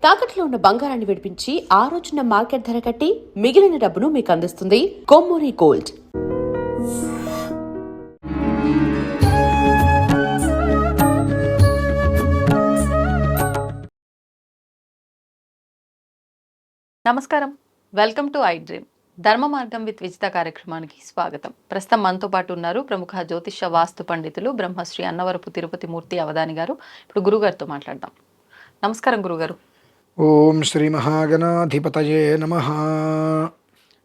తాకట్లో ఉన్న బంగారాన్ని విడిపించి ఆ రోజున మార్కెట్ ధర కట్టి మిగిలిన డబ్బును మీకు అందిస్తుంది కొమ్మూరి గోల్డ్. నమస్కారం, వెల్కమ్ టు ఐ డ్రీమ్. ధర్మ మార్గం విత్ విజిత కార్యక్రమానికి స్వాగతం. ప్రస్తుతం మనతో పాటు ఉన్నారు ప్రముఖ జ్యోతిష వాస్తు పండితులు బ్రహ్మశ్రీ అన్నవరపు తిరుపతి మూర్తి అవధాని గారు. ఇప్పుడు గురుగారితో మాట్లాడదాం. నమస్కారం గురుగారు. ఓం శ్రీ మహాగణాధిపతయే నమః.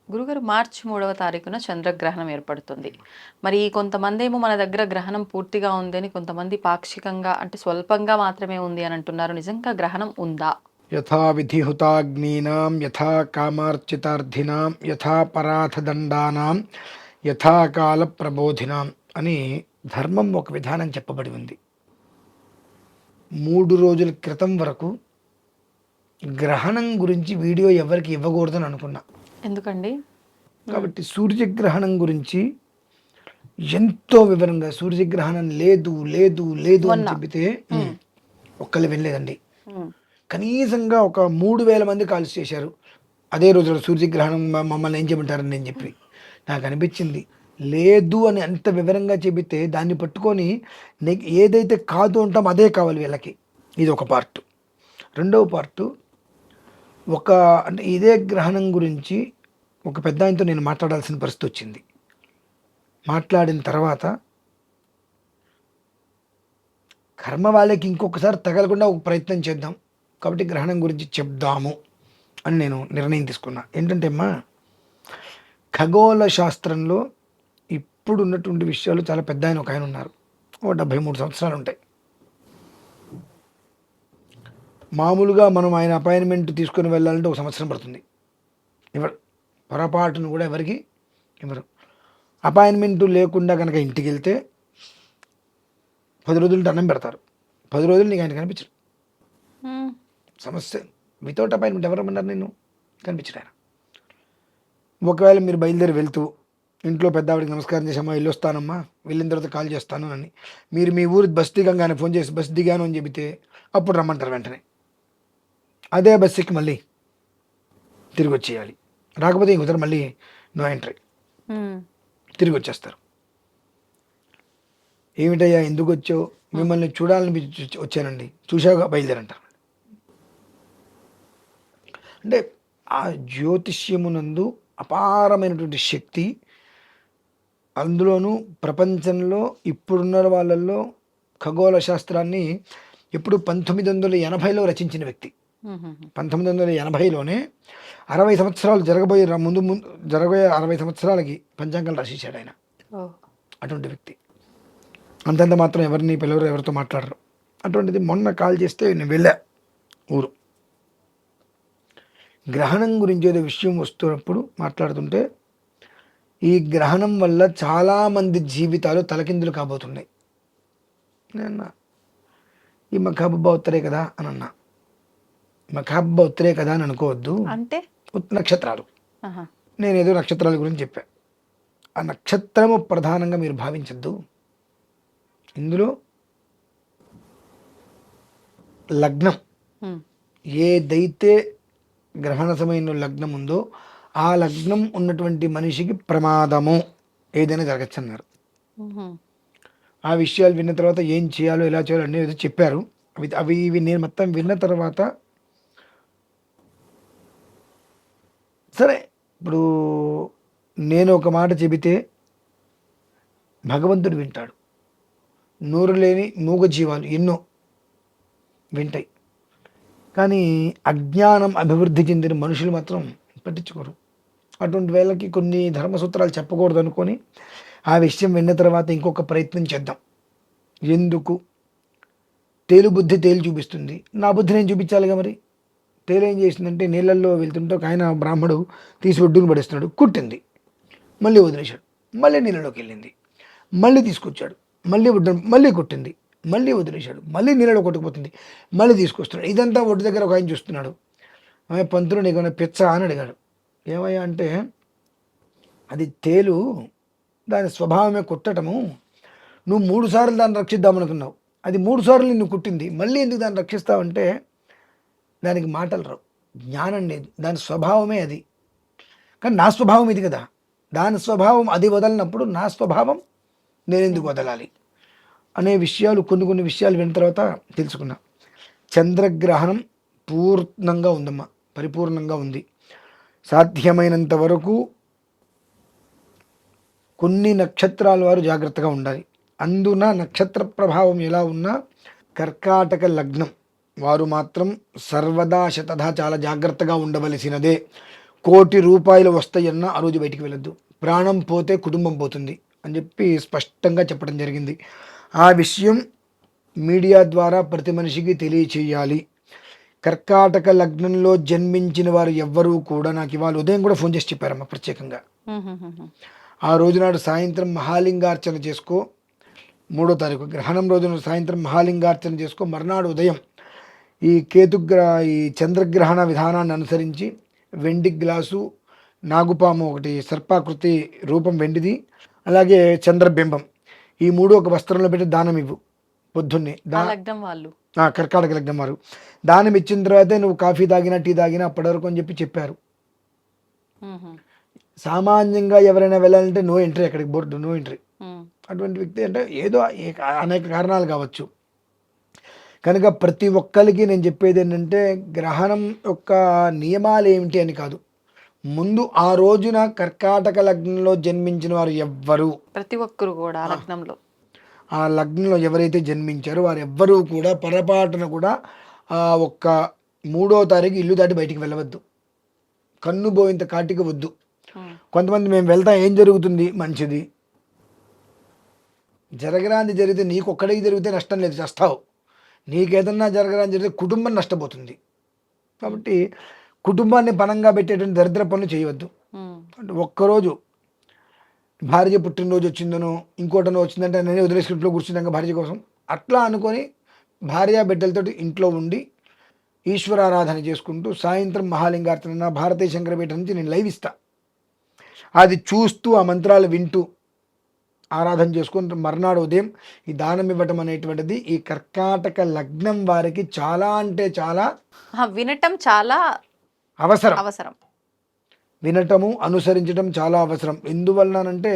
గురుగారు, మార్చి 3వ తారీఖున చంద్రగ్రహణం ఏర్పడుతుంది. మరి కొంతమంది ఏమో మన దగ్గర గ్రహణం పూర్తిగా ఉందని, కొంతమంది పాక్షికంగా అంటే స్వల్పంగా మాత్రమే ఉంది అని అంటున్నారు. నిజంగా గ్రహణం ఉందా? యథా విధిహుతాగ్నీనాం యథా కామార్చితార్థినాం యథా పరాథదండానాం యథా కాల ప్రబోధినాం అని ధర్మం ఒక విధానం చెప్పబడి ఉంది. 3 రోజుల క్రితం వరకు గ్రహణం గురించి వీడియో ఎవరికి ఇవ్వకూడదని అనుకున్నా. ఎందుకండి? కాబట్టి సూర్యగ్రహణం గురించి ఎంతో వివరంగా, సూర్యగ్రహణం లేదు లేదు లేదు అని చెబితే ఒక్కళ్ళు వినలేదండి. కనీసంగా ఒక 3,000 మంది కాల్స్ చేశారు అదే రోజు సూర్యగ్రహణం మమ్మల్ని ఏం చేయమంటారని నేను చెప్పి. నాకు అనిపించింది లేదు అని అంత వివరంగా చెబితే దాన్ని పట్టుకొని ఏదైతే కాదు అంటాం అదే కావాలి వీళ్ళకి. ఇది ఒక పార్ట్. రెండవ పార్టు, అంటే ఇదే గ్రహణం గురించి ఒక పెద్ద ఆయనతో నేను మాట్లాడాల్సిన పరిస్థితి వచ్చింది. మాట్లాడిన తర్వాత కర్మ వాళ్ళకి ఇంకొకసారి తగలకుండా ఒక ప్రయత్నం చేద్దాం, కాబట్టి గ్రహణం గురించి చెప్దాము అని నేను నిర్ణయం తీసుకున్నా. ఏంటంటే అమ్మా, ఖగోళ శాస్త్రంలో ఇప్పుడు ఉన్నటువంటి విషయాలు చాలా పెద్ద ఆయన ఒక ఆయన ఉన్నారు. 73 సంవత్సరాలు ఉంటాయి. మామూలుగా మనం ఆయన అపాయింట్మెంట్ తీసుకొని వెళ్ళాలంటే 1 సంవత్సరం పడుతుంది. ఎవరు పొరపాటును కూడా ఎవరికి ఇవ్వరు. అపాయింట్మెంట్ లేకుండా కనుక ఇంటికి వెళ్తే 10 రోజులు దండం పెడతారు. 10 రోజులు నీకు ఆయన కనిపించరు. సమస్య వితౌట్ అపాయింట్మెంట్ ఎవరమన్నారు నిన్ను కనిపించరు ఆయన. ఒకవేళ మీరు బయలుదేరి వెళ్తూ ఇంట్లో పెద్ద ఆవిడకి నమస్కారం చేసామా, ఇల్లు వస్తానమ్మా, వెళ్ళిన తర్వాత కాల్ చేస్తాను అని మీరు మీ ఊరు బస్ దిగంగానే ఫోన్ చేసి బస్ దిగాను అని చెబితే అప్పుడు రమ్మంటారు వెంటనే. అదే బస్ ఎక్కి మళ్ళీ తిరిగి వచ్చేయాలి. రాకపోతే ఇంకొకసారి మళ్ళీ నో ఎంట్రీ, తిరిగి వచ్చేస్తారు. ఏమిటయ్యా ఎందుకు వచ్చావు? మిమ్మల్ని చూడాలని వచ్చానండి. చూసావుగా బయలుదేరంటారు. అంటే ఆ జ్యోతిష్యమునందు అపారమైనటువంటి శక్తి, అందులోనూ ప్రపంచంలో ఇప్పుడున్న వాళ్ళల్లో ఖగోళ శాస్త్రాన్ని ఎప్పుడు 1980లో రచించిన వ్యక్తి. 1980లోనే 60 సంవత్సరాలు జరగబోయే జరగబోయే 60 సంవత్సరాలకి పంచాంగాలు రాసేసాడు ఆయన. అటువంటి వ్యక్తి. అంతంత మాత్రం ఎవరిని పిలవరు, ఎవరితో మాట్లాడరు. అటువంటిది మొన్న కాల్ చేస్తే నేను వెళ్ళా ఊరు. గ్రహణం గురించి ఏదో విషయం వస్తున్నప్పుడు మాట్లాడుతుంటే, ఈ గ్రహణం వల్ల చాలామంది జీవితాలు తలకిందులు కాబోతున్నాయి. నేను ఈ మఖాబుబ్బా ఉత్తరే కదా అని అన్నా. మఖాబుబ్బా ఉత్తరే కదా అని అనుకోవద్దు, అంటే నక్షత్రాలు. నేనేదో నక్షత్రాల గురించి చెప్పా. ఆ నక్షత్రము ప్రధానంగా మీరు భావించద్దు. ఇందులో లగ్నం ఏదైతే గ్రహణ సమయంలో లగ్నం ఉందో ఆ లగ్నం ఉన్నటువంటి మనిషికి ప్రమాదము ఏదైనా జరగచ్చు అన్నారు. ఆ విషయాలు విన్న తర్వాత ఏం చేయాలో ఎలా చేయాలో అన్నీ ఏదో చెప్పారు. ఇవి నేను మొత్తం విన్న తర్వాత సరే, ఇప్పుడు నేను ఒక మాట చెబితే భగవంతుడు వింటాడు. నోరు లేని మూగజీవాలు ఎన్నో వింటాయి, కానీ అజ్ఞానం అభివృద్ధి చెందిన మనుషులు మాత్రం పట్టించుకోరు. అటువంటి వేళకి కొన్ని ధర్మసూత్రాలు చెప్పకూడదు అనుకొని ఆ విషయం విన్న తర్వాత ఇంకొక ప్రయత్నం చేద్దాం. ఎందుకు? తేలు బుద్ధి తేలు చూపిస్తుంది, నా బుద్ధి నేను చూపించాలిగా. మరి తేలు ఏం చేసిందంటే, నీళ్ళల్లో వెళ్తుంటే ఒక ఆయన బ్రాహ్మడు తీసి ఒడ్డును పడేస్తున్నాడు, కుట్టింది, మళ్ళీ వదిలేశాడు, మళ్ళీ నీళ్ళలోకి వెళ్ళింది, మళ్ళీ తీసుకొచ్చాడు, మళ్ళీ ఒడ్డు, మళ్ళీ కొట్టింది, మళ్ళీ వదిలేశాడు, మళ్ళీ నీళ్ళలో కొట్టుకుపోతుంది, మళ్ళీ తీసుకొస్తున్నాడు. ఇదంతా ఒడ్డు దగ్గర ఒక ఆయన చూస్తున్నాడు. ఆమె పంతులు నీకు పిచ్చ అని అడిగాడు. ఏమయ్యా అంటే, అది తేలు, దాని స్వభావమే కుట్టటము. నువ్వు 3 సార్లు దాన్ని రక్షిద్దామనుకున్నావు, అది 3 సార్లు నిన్ను కుట్టింది, మళ్ళీ ఎందుకు దాన్ని రక్షిస్తావంటే దానికి మాటలు రావు, జ్ఞానం లేదు, దాని స్వభావమే అది. కానీ నా స్వభావం ఇది కదా, దాని స్వభావం అది వదలనప్పుడు నా స్వభావం నేను ఎందుకు వదలాలి అనే విషయాలు కొన్ని విషయాలు విన్న తర్వాత తెలుసుకున్నా. చంద్రగ్రహణం పూర్ణంగా ఉందమ్మా, పరిపూర్ణంగా ఉంది. సాధ్యమైనంత వరకు కొన్ని నక్షత్రాల వారు జాగ్రత్తగా ఉండాలి. అందున నక్షత్ర ప్రభావం ఎలా ఉన్నా కర్కాటక లగ్నం వారు మాత్రం సర్వదా శతదా చాలా జాగ్రత్తగా ఉండవలసినదే. 1,00,00,000 రూపాయలు వస్తాయన్నా ఆ రోజు బయటికి వెళ్ళొద్దు, ప్రాణం పోతే కుటుంబం పోతుంది అని చెప్పి స్పష్టంగా చెప్పడం జరిగింది. ఆ విషయం మీడియా ద్వారా ప్రతి మనిషికి తెలియచేయాలి. కర్కాటక లగ్నంలో జన్మించిన వారు ఎవ్వరూ కూడా నాకు ఇవాళ ఉదయం కూడా ఫోన్ చేసి చెప్పారమ్మా ప్రత్యేకంగా. ఆ రోజునాడు సాయంత్రం మహాలింగార్చన చేసుకో, 3వ తారీఖు గ్రహణం రోజున సాయంత్రం మహాలింగార్చన చేసుకో, మర్నాడు ఉదయం ఈ ఈ చంద్రగ్రహణ విధానాన్ని అనుసరించి వెండి గ్లాసు, నాగుపాము ఒకటి సర్పాకృతి రూపం వెండిది, అలాగే చంద్రబింబం, ఈ 3 ఒక వస్త్రంలో పెట్టి దానం ఇవ్వు పొద్దున్నే. లగ్నం వాళ్ళు కర్కాటక లగ్నం వారు దానం ఇచ్చిన తర్వాతే నువ్వు కాఫీ తాగినా టీ తాగినా అప్పటి వరకు అని చెప్పారు. సామాన్యంగా ఎవరైనా వెళ్ళాలంటే నో ఎంట్రీ, అక్కడికి బోర్డు నో ఎంట్రీ. అటువంటి వ్యక్తి అంటే ఏదో అనేక కారణాలు కావచ్చు. కనుక ప్రతి ఒక్కరికి నేను చెప్పేది ఏంటంటే గ్రహణం యొక్క నియమాలు ఏమిటి అని కాదు, ముందు ఆ రోజున కర్కాటక లగ్నంలో జన్మించిన వారు ఎవ్వరు, ప్రతి ఒక్కరు కూడా ఆ లగ్నంలో ఎవరైతే జన్మించారో వారు ఎవ్వరూ కూడా పొరపాటున కూడా ఒక్క 3వ తారీఖు ఇల్లు దాటి బయటికి వెళ్ళవద్దు, కన్ను పోయింత కాటికి వద్దు. కొంతమంది మేము వెళ్తాం, ఏం జరుగుతుంది, మంచిది, జరగరాంది జరిగితే నీకు ఒక్కడికి జరిగితే నష్టం లేదు, చేస్తావు. నీకేదన్నా జరగరాని జరిగితే కుటుంబం నష్టపోతుంది. కాబట్టి కుటుంబాన్ని పణంగా పెట్టేటువంటి దరిద్ర పనులు చేయవద్దు. అంటే ఒక్కరోజు భార్య పుట్టినరోజు వచ్చిందనో ఇంకోటనో వచ్చిందంటే నేనే వదిలేసి ఇంట్లో కూర్చున్నాక భార్య కోసం అట్లా అనుకొని భార్య బిడ్డలతో ఇంట్లో ఉండి ఈశ్వరారాధన చేసుకుంటూ సాయంత్రం మహాలింగార్చన భారతీయ శంకరపీఠ నుంచి నేను లైవ్ ఇస్తా, అది చూస్తూ ఆ మంత్రాలు వింటూ ఆరాధన చేసుకుని మర్నాడు ఉదయం ఈ దానం ఇవ్వటం అనేటువంటిది ఈ కర్కాటక లగ్నం వారికి చాలా అంటే చాలా వినటం చాలా అవసరం. వినటము అనుసరించడం చాలా అవసరం. ఎందువలనంటే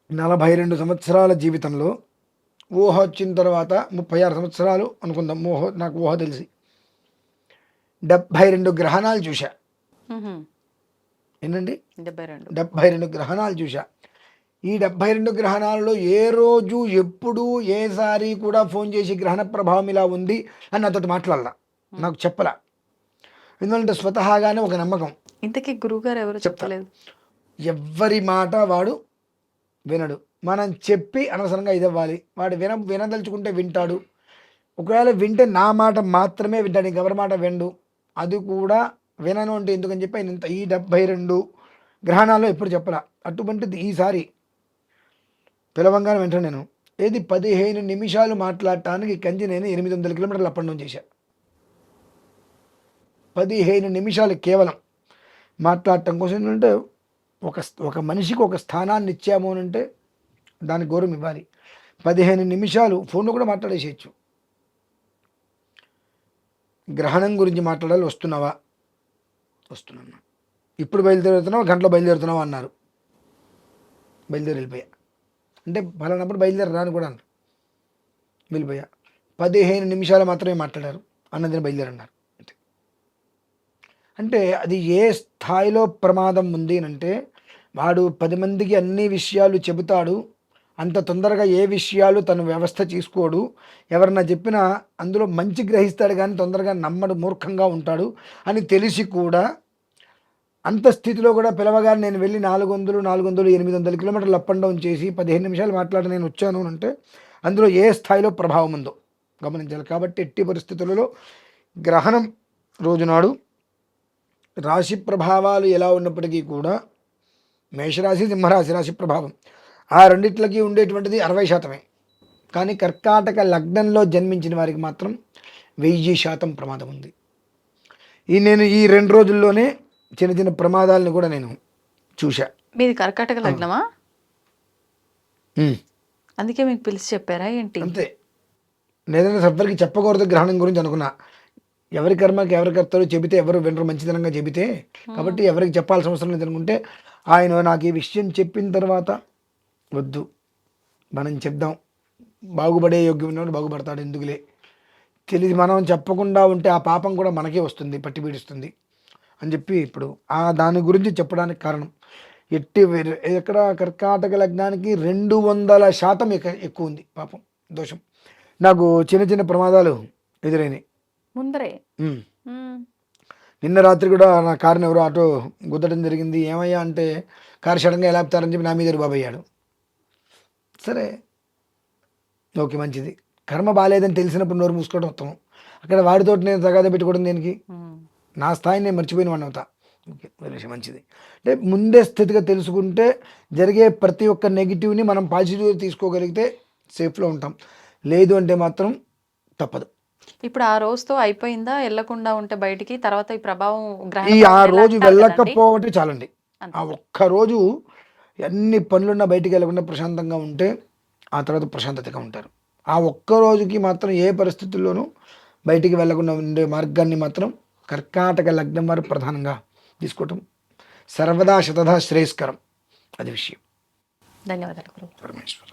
42 సంవత్సరాల జీవితంలో ఊహ వచ్చిన తర్వాత 36 సంవత్సరాలు అనుకుందాం, నాకు ఊహ తెలిసి 72 గ్రహణాలు చూసా. ఏంటండి 72 గ్రహణాలు చూసా. ఈ 72 గ్రహణాలలో ఏ రోజు ఎప్పుడు ఏసారి కూడా ఫోన్ చేసి గ్రహణ ప్రభావం ఇలా ఉంది అని నాతో మాట్లాడాల, నాకు చెప్పలా. ఎందుకంటే స్వతహాగానే ఒక నమ్మకం. ఇంతకీ గురువుగారు ఎవరు చెప్పలేదు, ఎవ్వరి మాట వాడు వినడు. మనం చెప్పి అనవసరంగా ఇది అవ్వాలి. వాడు వినదలుచుకుంటే వింటాడు, ఒకవేళ వింటే నా మాట మాత్రమే వింటాడు, ఇంకెవరి మాట వినడు. అది కూడా వినను అంటే ఎందుకని చెప్పి ఆయన ఈ 72 గ్రహణాల్లో ఎప్పుడు చెప్పలా. అటువంటిది ఈసారి పిలవంగానే వెంటనే నేను 15 నిమిషాలు మాట్లాడటానికి కంచి నేను 800 కిలోమీటర్లు అప్ అండ్ డౌన్ చేశా. 15 నిమిషాలు కేవలం మాట్లాడటం కోసం. ఏంటంటే ఒక మనిషికి ఒక స్థానాన్ని ఇచ్చాము అని అంటే దానికి గౌరవం ఇవ్వాలి. 15 నిమిషాలు ఫోన్లో కూడా మాట్లాడేసేయచ్చు. గ్రహణం గురించి మాట్లాడాలి, వస్తున్నావా, వస్తున్నా, ఇప్పుడు బయలుదేరుతున్నావా, గంటలో బయలుదేరుతున్నావా అన్నారు. బయలుదేరి వెళ్ళిపోయా. అంటే ఫలానప్పుడు బయలుదేరి రాను కూడా అన్నారు, వెళ్ళిపోయా. 15 నిమిషాలు మాత్రమే మాట్లాడారు, అన్నదిన బయలుదేరన్నారు. అంటే అది ఏ స్థాయిలో ప్రమాదం ఉంది అంటే వాడు 10 మందికి అన్ని విషయాలు చెబుతాడు, అంత తొందరగా ఏ విషయాలు తను వ్యవస్థ చేసుకోడు. ఎవరన్నా చెప్పినా అందులో మంచి గ్రహిస్తాడు కానీ తొందరగా నమ్మడు, మూర్ఖంగా ఉంటాడు అని తెలిసి కూడా అంత స్థితిలో కూడా పిలవగానే నేను వెళ్ళి 400, 800 కిలోమీటర్లు అప్ అండ్ డౌన్ చేసి 15 నిమిషాలు మాట్లాడి నేను వచ్చాను అంటే అందులో ఏ స్థాయిలో ప్రభావం ఉందో గమనించాలి. కాబట్టి ఎట్టి పరిస్థితులలో గ్రహణం రోజునాడు రాశి ప్రభావాలు ఎలా ఉన్నప్పటికీ కూడా మేషరాశి, సింహరాశి రాశి ప్రభావం ఆ రెండిట్లకి ఉండేటువంటిది 60%. కానీ కర్కాటక లగ్నంలో జన్మించిన వారికి మాత్రం 1000% ప్రమాదం ఉంది. నేను ఈ 2 రోజుల్లోనే చిన్న చిన్న ప్రమాదాలను కూడా నేను చూసా. మీది కర్కాటక లగ్నమా? అందుకే మీకు పిలిచి చెప్పారా ఏంటి? అంతే, లేదంటే ఎవ్వరికి చెప్పకూడదు గ్రహణం గురించి అనుకున్నా. ఎవరి కర్మకి ఎవరి కర్తలు చెబితే ఎవరు వినరు, మంచితనంగా చెబితే. కాబట్టి ఎవరికి చెప్పాల్సిన అవసరం లేదు అనుకుంటే ఆయన నాకు ఈ విషయం చెప్పిన తర్వాత వద్దు మనం చెప్దాం, బాగుపడే యోగ్యం ఉన్నవాడు బాగుపడతాడు, ఎందుకులే తెలిసి మనం చెప్పకుండా ఉంటే ఆ పాపం కూడా మనకే వస్తుంది, పట్టి పీడిస్తుంది అని చెప్పి ఇప్పుడు దాని గురించి చెప్పడానికి కారణం. ఎక్కడ కర్కాటక లగ్నానికి 200% ఎక్కువ ఉంది పాపం దోషం. నాకు చిన్న చిన్న ప్రమాదాలు ఎదురైనాయి ముందరే. నిన్న రాత్రి కూడా నా కారుని ఎవరో ఆటో గుద్దడం జరిగింది. ఏమయ్యా అంటే కారు సడన్గా ఎలా ఆపుతారని చెప్పి నా మీద బాబు అయ్యాడు. సరే ఓకే మంచిది, కర్మ బాగాలేదని తెలిసినప్పుడు నోరు మూసుకోవడం ఉత్తమం. అక్కడ వాడితో నేను తగాద పెట్టుకోవడం దేనికి, నా స్థాయిని నేను మర్చిపోయిన వాడిని అవుతా. ఓకే విషయం మంచిది. అంటే ముందే స్థితిగా తెలుసుకుంటే జరిగే ప్రతి ఒక్క నెగిటివ్ని మనం పాజిటివ్గా తీసుకోగలిగితే సేఫ్లో ఉంటాం, లేదు అంటే మాత్రం తప్పదు. ఇప్పుడు ఆ రోజుతో అయిపోయిందా? వెళ్ళకుండా ఉంటే బయటికి తర్వాత ఈ ప్రభావం ఆ రోజు వెళ్ళకపోవటే చాలండి. ఆ ఒక్క రోజు అన్ని పనులున్నా బయటికి వెళ్ళకుండా ప్రశాంతంగా ఉంటే ఆ తర్వాత ప్రశాంతతగా ఉంటారు. ఆ ఒక్క రోజుకి మాత్రం ఏ పరిస్థితుల్లోనూ బయటికి వెళ్ళకుండా ఉండే మార్గాన్ని మాత్రం కర్కాటక లగ్నం వారు ప్రధానంగా తీసుకోవటం సర్వదా శతదా శ్రేయస్కరం. అది విషయం. ధన్యవాదాలు. పరమేశ్వర్.